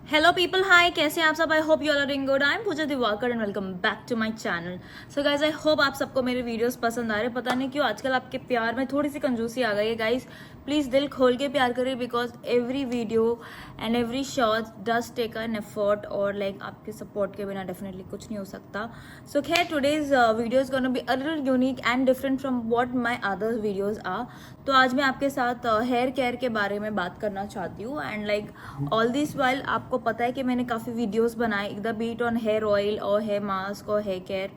Hello people, हाय, कैसे हैं आप सब? I hope you are doing good. I am Pooja Diwakar and welcome back to my channel. So guys, I hope आप सबको मेरे वीडियोस पसंद आ रहे हैं। पता नहीं क्यों आजकल आपके प्यार में थोड़ी सी कंजूसी आ गई है गाइज। प्लीज दिल खोल के प्यार करिए because every video and every shot does take an effort और लाइक आपके सपोर्ट के बिना डेफिनेटली कुछ नहीं हो सकता। सो खैर, today's video is gonna be a little unique and different from what my other videos are. तो आज मैं आपके साथ हेयर केयर के बारे में बात करना चाहती हूँ and like all this while आपको पता है कि मैंने काफ़ी वीडियोस बनाए, the beat on hair oil और हेयर मास्क और हेयर केयर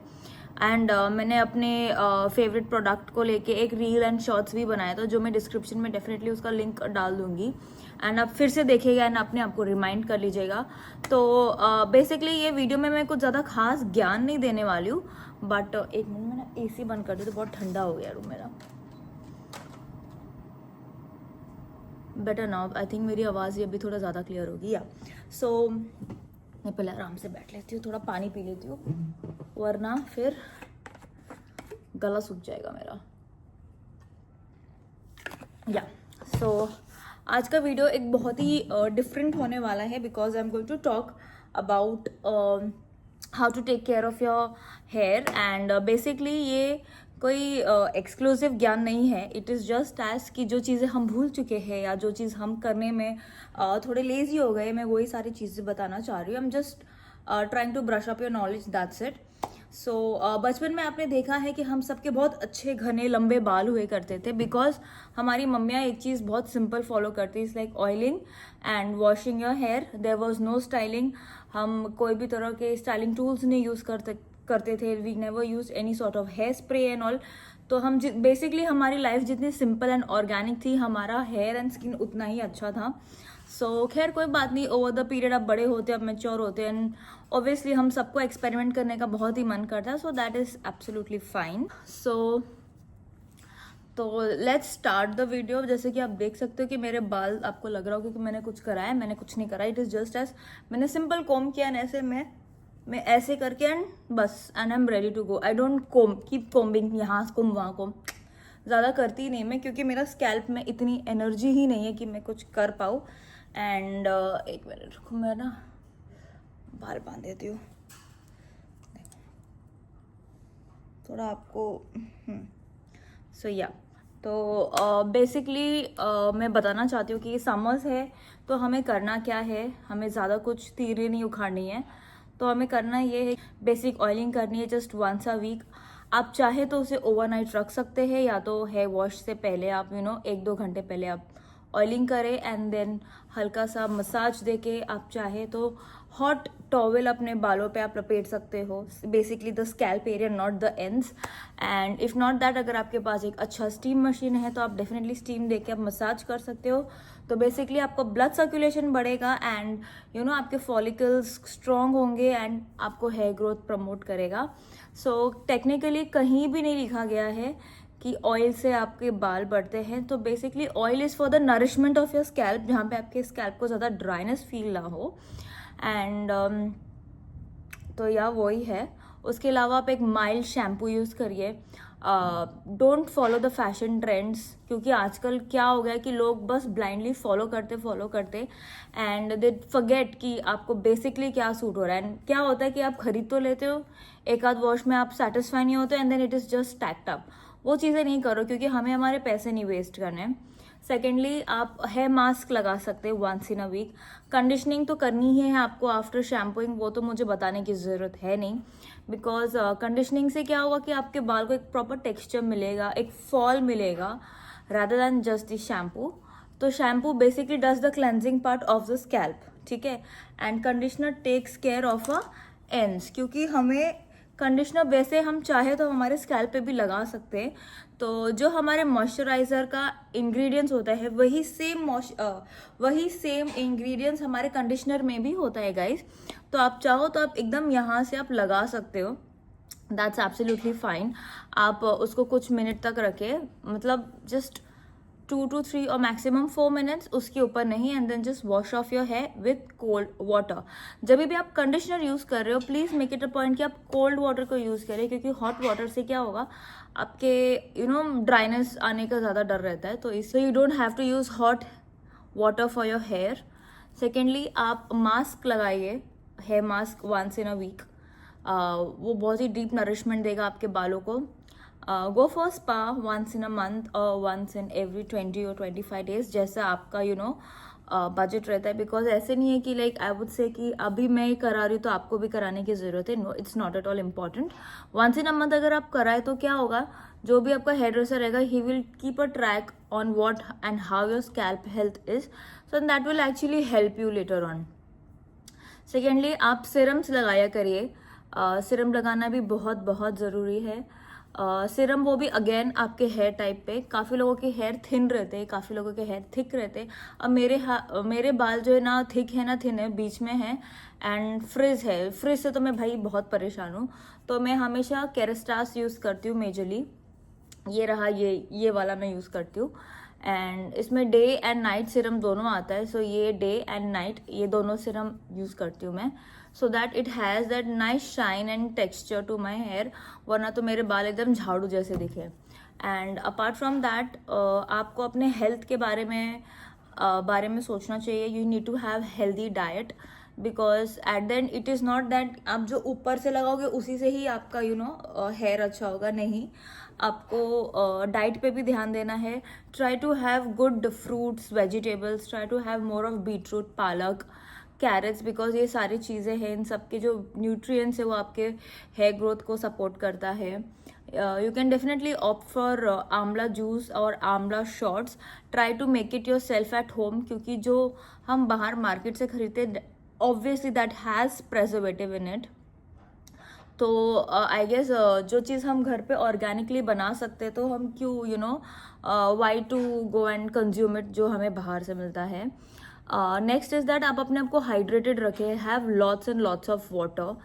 एंड मैंने अपने फेवरेट प्रोडक्ट को लेके एक रील एंड शॉर्ट्स भी बनाया था जो मैं डिस्क्रिप्शन में डेफिनेटली उसका लिंक डाल दूंगी एंड आप फिर से देखिएगा एंड अपने आप को रिमाइंड कर लीजिएगा। तो बेसिकली ये वीडियो में मैं कुछ ज़्यादा खास ज्ञान नहीं देने वाली हूँ, बट एक मिनट में ना AC बंद कर दूँ तो बहुत ठंडा हो गया रूम मेरा। बेटर नाउ, आई थिंक मेरी आवाज़ ये अभी थोड़ा ज़्यादा क्लियर होगी या सो मैं पहले आराम से बैठ लेती हूँ, थोड़ा पानी पी लेती हूँ वरना फिर गला सूख जाएगा मेरा। या सो आज का वीडियो एक बहुत ही डिफरेंट होने वाला है because I am going to talk about how to take care of your hair and basically ये कोई एक्सक्लूसिव ज्ञान नहीं है। इट इज़ जस्ट एज कि जो चीज़ें हम भूल चुके हैं या जो चीज़ हम करने में थोड़े लेजी हो गए, मैं वही सारी चीज़ें बताना चाह रही हूँ। I am just trying to brush up your knowledge, that's it. So बचपन में आपने देखा है कि हम सबके बहुत अच्छे घने लंबे बाल हुए करते थे बिकॉज हमारी मम्मियाँ एक चीज़ बहुत सिंपल फॉलो करती है, is like oiling and washing your hair. There was no styling. हम कोई भी तरह के स्टाइलिंग टूल्स नहीं यूज़ करते थे। We never use any sort of hair spray and all. तो हम बेसिकली हमारी लाइफ जितनी सिंपल एंड ऑर्गेनिक थी, हमारा हेयर एंड स्किन उतना ही अच्छा था। सो खैर कोई बात नहीं, ओवर द पीरियड अब बड़े होते हैं, अब मेच्योर होते हैं एंड ऑब्वियसली हम सबको एक्सपेरिमेंट करने का बहुत ही मन करता है। So that is absolutely fine. So तो लेट्स स्टार्ट द वीडियो। जैसे कि आप देख सकते हो कि मेरे बाल, आपको लग रहा होगा कि मैंने कुछ करा है, मैंने कुछ नहीं करा। इट इज़ जस्ट एज मैंने सिंपल कोम किया एंड ऐसे मैं ऐसे करके एंड बस and I am ready to go. I don't comb keep combing, यहाँ कोम वहाँ कोम ज़्यादा करती नहीं मैं क्योंकि मेरा स्कैल्प में इतनी एनर्जी ही नहीं है कि मैं कुछ कर पाऊँ। एंड एक मिनट रुको, मैं ना बाल बांध देती हूँ थोड़ा आपको। सो या तो बेसिकली मैं बताना चाहती हूँ कि समर्स है तो हमें करना क्या है। हमें ज़्यादा कुछ तीरें नहीं उखाड़नी है। तो हमें करना ये है, बेसिक ऑयलिंग करनी है जस्ट वंस अ वीक। आप चाहे तो उसे ओवरनाइट रख सकते हैं या तो हेयर वॉश से पहले आप 1-2 घंटे पहले आप ऑयलिंग करें एंड देन हल्का सा मसाज देके आप चाहे तो हॉट टॉवेल अपने बालों पे आप लपेट सकते हो, basically the scalp area not the ends. And if not that, अगर आपके पास एक अच्छा स्टीम मशीन है तो आप डेफिनेटली स्टीम देके आप मसाज कर सकते हो। तो बेसिकली आपका ब्लड सर्कुलेशन बढ़ेगा एंड आपके फॉलिकल्स स्ट्रॉन्ग होंगे एंड आपको हेयर ग्रोथ प्रमोट करेगा। सो टेक्निकली कहीं भी नहीं लिखा गया है कि ऑयल से आपके बाल बढ़ते हैं। तो basically oil is for the nourishment of your scalp, जहाँ पे आपके स्कैल्प को ज़्यादा ड्राइनेस फील ना हो एंड तो या वही है। उसके अलावा आप एक माइल्ड शैम्पू यूज़ करिए। Don't follow the fashion trends, क्योंकि आजकल क्या हो गया है कि लोग बस ब्लाइंडली फॉलो करते एंड दे फॉरगेट कि आपको बेसिकली क्या सूट हो रहा है। एंड क्या होता है कि आप खरीद तो लेते हो, एक आध वॉश में आप सेटिस्फाई नहीं होते and then it is just stacked up. वो चीज़ें नहीं करो क्योंकि हमें हमारे पैसे नहीं वेस्ट करने हैं। सेकेंडली, आप हेयर मास्क लगा सकते हैं once in a week. Conditioning तो करनी ही है आपको आफ्टर शैम्पूइंग, वो तो मुझे बताने की ज़रूरत है नहीं बिकॉज कंडीशनिंग से क्या होगा कि आपके बाल को एक प्रॉपर टेक्सचर मिलेगा, एक फॉल मिलेगा rather than just the shampoo. तो shampoo basically does the cleansing part of the scalp, ठीक है, and conditioner takes care of a ends, क्योंकि हमें कंडीशनर वैसे हम चाहे तो हमारे स्कैल्प पे भी लगा सकते हैं। तो जो हमारे मॉइस्चराइज़र का इंग्रेडिएंट्स होता है वही सेम इंग्रेडिएंट्स हमारे कंडीशनर में भी होता है गाइस। तो आप चाहो तो आप एकदम यहाँ से आप लगा सकते हो, दैट्स एब्सोल्युटली फाइन। आप उसको कुछ मिनट तक रखें, मतलब जस्ट 2 to 3 और मैक्सिमम 4 मिनट्स, उसके ऊपर नहीं, and then just wash off your hair with cold water. जब भी आप कंडीशनर यूज़ कर रहे हो please make it a point कि आप कोल्ड वाटर को यूज़ करें, क्योंकि हॉट वाटर से क्या होगा, आपके ड्राइनेस आने का ज़्यादा डर रहता है। तो इससे you don't have to use hot water for your hair, secondly आप मास्क लगाइए, hair mask once in a week, वो बहुत ही डीप नरिशमेंट देगा आपके बालों को. Go for spa once in a month और वंस इन एवरी 20 और 25 डेज, जैसा आपका बजट रहता है. बिकॉज ऐसे नहीं है कि लाइक आई वुड से कि अभी मैं करा रही हूँ तो आपको भी कराने की ज़रूरत है. No, it's not at all important. Once in a month अगर आप कराए तो क्या होगा, जो भी आपका हेयर ड्रेसर रहेगा he will keep a track on what and how your scalp health is, so that will actually help you later on. Secondly आप सिरम्स लगाया करिए. सिरम लगाना भी बहुत बहुत ज़रूरी है. सिरम वो भी अगेन आपके हेयर टाइप पे. काफ़ी लोगों के हेयर थिन रहते हैं, काफ़ी लोगों के हेयर थिक रहते हैं. अब मेरे बाल जो है ना थिक है ना थिन है, बीच में है. एंड फ्रिज है, फ्रिज से तो मैं भाई बहुत परेशान हूँ. तो मैं हमेशा केरास्टास यूज़ करती हूँ मेजरली. ये रहा, ये वाला मैं यूज़ करती हूँ. एंड इसमें डे एंड नाइट सिरम दोनों आता है. सो ये डे एंड नाइट ये दोनों सिरम यूज़ करती हूँ मैं, so that it has that nice shine and texture to my hair. वरना तो मेरे बाल एकदम झाड़ू जैसे दिखे. एंड अपार्ट फ्रॉम दैट आपको अपने हेल्थ के बारे में सोचना चाहिए. You need to have healthy diet, because at the end it is not that आप जो ऊपर से लगाओगे उसी से ही आपका हेयर अच्छा होगा. नहीं, आपको डाइट पे भी ध्यान देना है. Try to have good fruits, vegetables. Try to have more of beetroot, palak, carrots, because ये सारी चीज़ें हैं. इन सब के जो न्यूट्रिएंट्स है वो आपके हेयर ग्रोथ को सपोर्ट करता है. You can definitely opt for amla juice और amla shots. Try to make it yourself at home, क्योंकि जो हम बाहर मार्केट से खरीदते obviously that has preservative in it. तो आई गेस जो चीज़ हम घर पे ऑर्गेनिकली बना सकते तो हम क्यों why to go and consume it जो हमें बाहर से मिलता है. नेक्स्ट इज दैट आप अपने आप को हाइड्रेटेड रखें. Have lots and lots of water,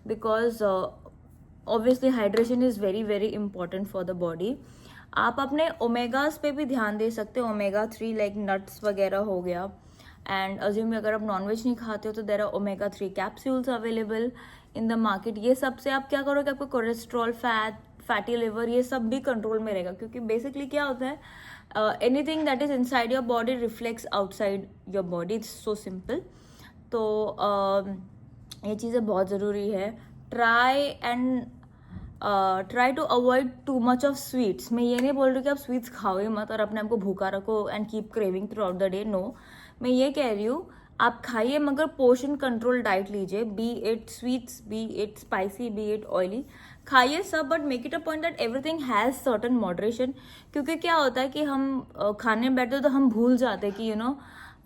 because obviously hydration is very very important for the body. आप अपने ओमेगास पे भी ध्यान दे सकते हो. ओमेगा 3 लाइक नट्स वगैरह हो गया. एंड अज्यूम अगर आप नॉनवेज नहीं खाते हो तो there are omega 3 capsules available in the market. ये सब से आप क्या करोगे, आपको कोलेस्ट्रॉल, फैटी लिवर ये सब भी कंट्रोल में रहेगा. क्योंकि बेसिकली क्या होता है, anything that is inside your body reflects outside your body. It's so simple. तो ये चीज़ें बहुत ज़रूरी है. Try to avoid too much of sweets. मैं ये नहीं बोल रही कि आप स्वीट्स खाओ ही मत और अपने आप को भूखा रखो and keep craving throughout the day. No, मैं ये कह रही हूँ आप खाइए मगर पोर्शन कंट्रोल डाइट लीजिए. Be it sweets, be it spicy, be it oily, खाइए सब, but make it a point that everything has certain moderation. क्योंकि क्या होता है कि हम खाने बैठते तो हम भूल जाते कि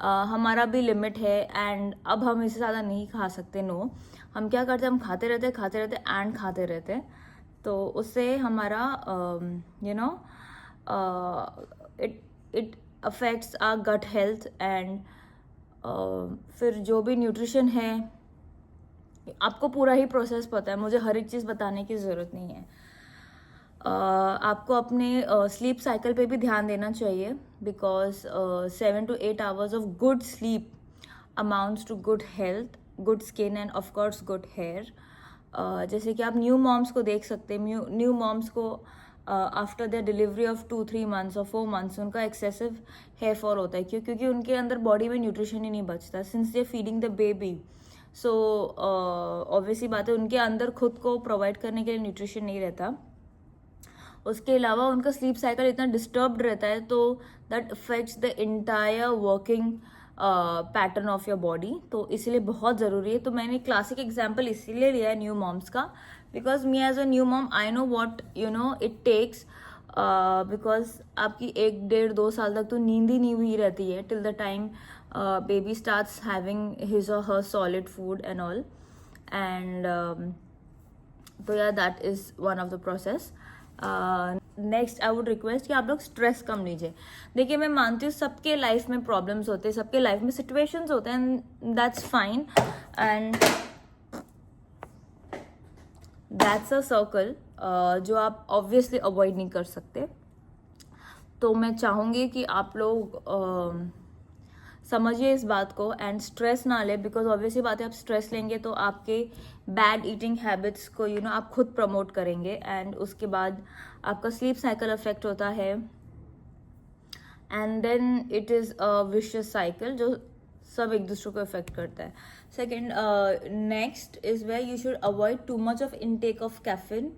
हमारा भी लिमिट है एंड अब हम इससे ज़्यादा नहीं खा सकते. नो, हम क्या करते हैं, हम खाते रहते एंड खाते रहते. तो उससे हमारा it affects our gut health. And फिर जो भी न्यूट्रिशन है आपको पूरा ही प्रोसेस पता है, मुझे हर एक चीज़ बताने की ज़रूरत नहीं है. आपको अपने स्लीप साइकिल पे भी ध्यान देना चाहिए. Because 7 to 8 hours of good sleep amounts to good health, good skin and of course good hair. जैसे कि आप न्यू मॉम्स को देख सकते हैं. न्यू मॉम्स को after the delivery of 2-3 months और 4 months उनका एक्सेसिव हेयर फॉल होता है. क्यों? क्योंकि उनके अंदर बॉडी में न्यूट्रिशन ही नहीं बचता since they feeding the baby. So obviously बात है उनके अंदर खुद को प्रोवाइड करने के लिए न्यूट्रिशन नहीं रहता. उसके अलावा उनका स्लीप साइकिल इतना डिस्टर्ब्ड रहता है तो that affects the entire working pattern of your body. तो इसीलिए बहुत ज़रूरी है. तो मैंने क्लासिक एग्जाम्पल इसीलिए लिया है न्यू मॉम्स का, because me as a new mom I know what it takes. Because आपकी 1-1.5-2 साल तक तो नींद ही नहीं हुई रहती है till the time baby starts having his or her solid food and all. And so yeah, that is one of the process. Next I would request कि आप लोग स्ट्रेस कम लीजिए. देखिए मैं मानती हूँ सबके लाइफ में प्रॉब्लम्स होते हैं, सबके लाइफ में सिचुएशंस होते हैं, and that's fine and that's a circle जो आप ऑब्वियसली अवॉइड नहीं कर सकते. तो मैं चाहूँगी कि आप लोग समझिए इस बात को एंड स्ट्रेस ना ले. बिकॉज ऑब्वियसली बात है आप स्ट्रेस लेंगे तो आपके बैड ईटिंग हैबिट्स को आप खुद प्रमोट करेंगे एंड उसके बाद आपका स्लीप साइकिल अफेक्ट होता है and then it is a vicious cycle जो सब एक दूसरे को इफेक्ट करता है. Second, next is where you should avoid too much of intake of caffeine.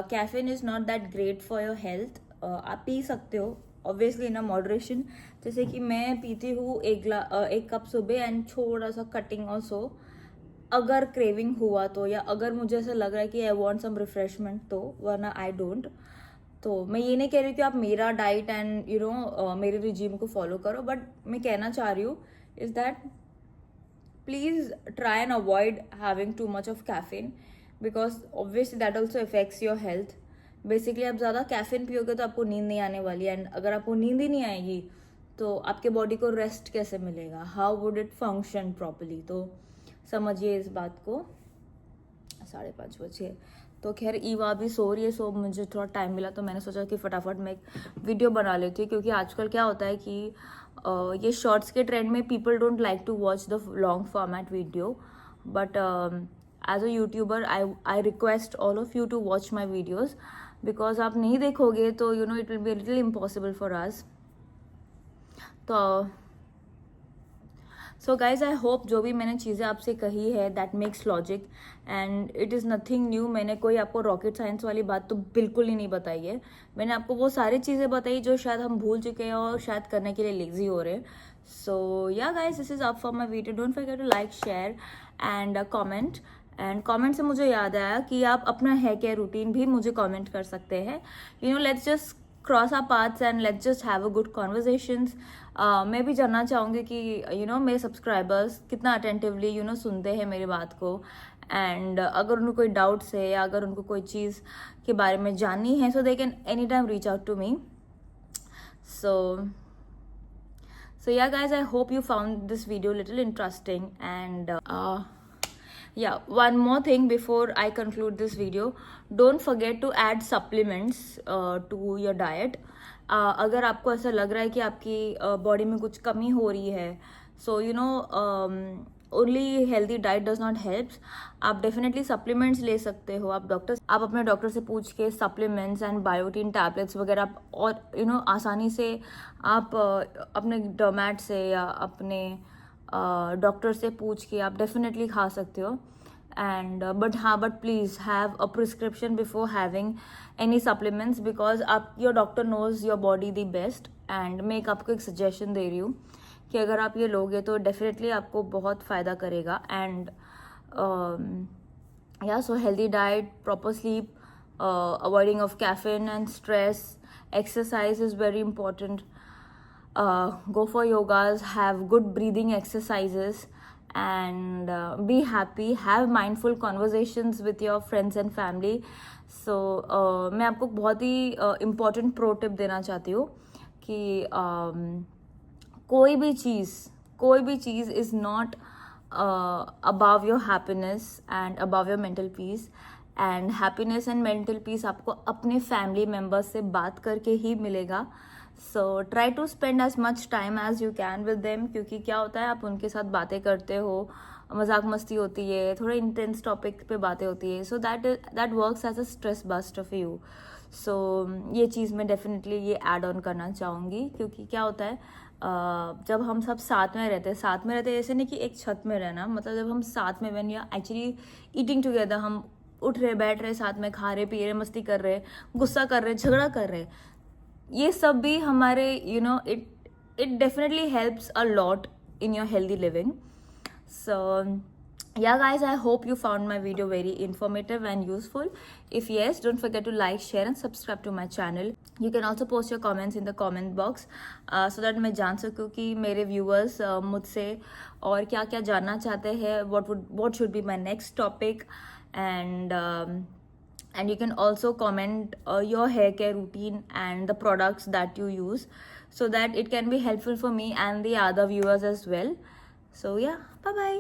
Caffeine is not that great for your health. आप पी सकते हो ऑब्वियसली इन अ मॉडरेशन. जैसे कि मैं पीती हूँ एक कप सुबह एंड थोड़ा सा कटिंग और सो, अगर क्रेविंग हुआ तो, या अगर मुझे ऐसा लग रहा है कि आई वॉन्ट सम रिफ्रेशमेंट तो, वरना आई डोंट. तो मैं ये नहीं कह रही हूँ कि आप मेरा डाइट एंड मेरे रिजीम को फॉलो करो, बट मैं कहना चाह रही हूँ is that please try and avoid having to much of caffeine, because obviously that also effects your health. Basically आप ज़्यादा कैफीन पियोगे तो आपको नींद नहीं आने वाली, एंड अगर आपको नींद ही नहीं आएगी तो आपके बॉडी को रेस्ट कैसे मिलेगा, how would it function properly. तो समझिए इस बात को. 5:30 बजे. तो खैर ईवा भी सो रही है, सो मुझे थोड़ा टाइम मिला तो मैंने सोचा कि फटाफट मैं एक वीडियो बना लेती हूँ, क्योंकि आजकल क्या होता है कि ये शॉर्ट्स के ट्रेंड में people don't like to watch the long format video, but as a YouTuber I request all of you to watch my videos, because आप नहीं देखोगे तो it will be little impossible for us. तो so guys I hope जो भी मैंने चीज़ें आपसे कही है that makes logic and it is nothing new. मैंने कोई आपको रॉकेट साइंस वाली बात तो बिल्कुल ही नहीं बताई है. मैंने आपको वो सारी चीज़ें बताई जो शायद हम भूल चुके हैं और शायद करने के लिए लेजी हो रहे हैं. So yeah guys, this is up for my video. Don't forget to like, share and comment. And comment से मुझे याद आया कि आप अपना हेयर केयर रूटीन भी मुझे कॉमेंट कर सकते हैं. Let's just cross our paths and let's just have a good conversations. मैं भी जानना चाहूँगी कि मेरे सब्सक्राइबर्स कितना अटेंटिवली सुनते हैं मेरी बात को, एंड अगर उनको कोई डाउट्स है या अगर उनको कोई चीज़ के बारे में जाननी है, so they can any time reach out to me. So yeah guys, I hope you found this video little interesting, and yeah, one more thing before I conclude this video. Don't forget to add supplements to your diet. अगर आपको ऐसा लग रहा है कि आपकी body में कुछ कमी हो रही है, so only healthy diet does not helps. आप डेफिनेटली सप्लीमेंट्स ले सकते हो. आप अपने डॉक्टर से पूछ के सप्लीमेंट्स एंड बायोटिन टैबलेट्स वगैरह आप, और आसानी से आप अपने डर्मैट से या अपने डॉक्टर से पूछ के आप डेफिनेटली खा सकते हो. And but please have a prescription before having any supplements, because आप your doctor knows your body the best. And मैं आपको एक सजेशन दे रही हूँ कि अगर आप ये लोगे तो डेफिनेटली आपको बहुत फ़ायदा करेगा. And so healthy diet, proper sleep, avoiding of caffeine and stress, exercise is very important. Go for yogas, have good breathing exercises, and be happy. Have mindful conversations with your friends and family. So मैं आपको बहुत ही important pro tip देना चाहती हूँ कि कोई भी चीज़ is not above your happiness and above your mental peace. And happiness and mental peace आपको अपने फैमिली मेम्बर्स से बात करके ही मिलेगा. So try to spend as much time as you can with them, क्योंकि क्या होता है आप उनके साथ बातें करते हो, मजाक मस्ती होती है, थोड़ा इंटेंस टॉपिक पे बातें होती है. So that works as a stress bust of you. So ये चीज़ मैं डेफिनेटली ये ऐड ऑन करना चाहूँगी, क्योंकि क्या होता है जब हम सब साथ में रहते हैं ऐसे नहीं कि एक छत में रहना, मतलब जब हम साथ में when you are actually eating together, हम उठ रहे, बैठ रहे, साथ में खा रहे, पी रहे, मस्ती कर रहे, गुस्सा कर रहे, झगड़ा कर रहे, ये सब भी हमारे it definitely helps a lot in your healthy living. So yeah guys, I hope you found my video very informative and useful. If yes, don't forget to like, share and subscribe to my channel. You can also post your comments in the comment box so that मैं जान सकूँ कि मेरे viewers मुझसे और क्या क्या जानना चाहते हैं, what should be my next topic. And you can also comment your hair care routine and the products that you use, so that it can be helpful for me and the other viewers as well. So yeah, bye bye.